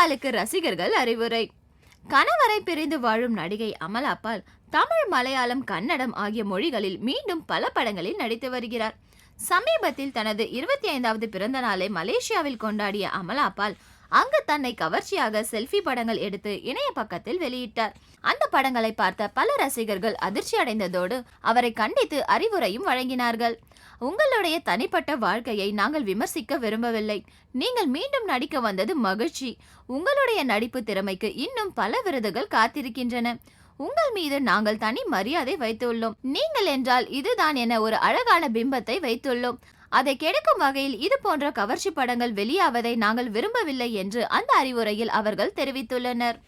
அமலாபாலுக்கு ரசிகர்கள் அறிவுரை. கணவரை பிரிந்து வாழும் நடிகை அமலாபால் தமிழ், மலையாளம், கன்னடம் ஆகிய மொழிகளில் மீண்டும் பல படங்களில் நடித்து வருகிறார். சமீபத்தில் தனது 25வது பிறந்த நாளை மலேசியாவில் கொண்டாடிய அமலாபால் அங்கு தன்னை கவர்ச்சியாக செல்ஃபி படங்கள் எடுத்து இணைய பக்கத்தில் வெளியிட்டார். அந்த படங்களை பார்த்த பல ரசிகர்கள் அதிர்ச்சி அடைந்ததோடு அவரை கண்டித்து அறிவுரையும் வழங்கினார்கள். உங்களுடைய தனிப்பட்ட வாழ்க்கையை நாங்கள் விமர்சிக்க விரும்பவில்லை. நீங்கள் மீண்டும் நடிக்க வந்தது மகிழ்ச்சி. உங்களுடைய நடிப்பு திறமைக்கு இன்னும் பல விருதுகள் காத்திருக்கின்றன. உங்கள் மீது நாங்கள் தனி மரியாதை வைத்துள்ளோம். நீங்கள் என்றால் இதுதான் என ஒரு அழகான பிம்பத்தை வைத்துள்ளோம். அதை கெடுக்கும் வகையில் இது போன்ற கவர்ச்சி படங்கள் வெளியாவதை நாங்கள் விரும்பவில்லை என்று அந்த அறிவுரையில் அவர்கள் தெரிவித்துள்ளனர்.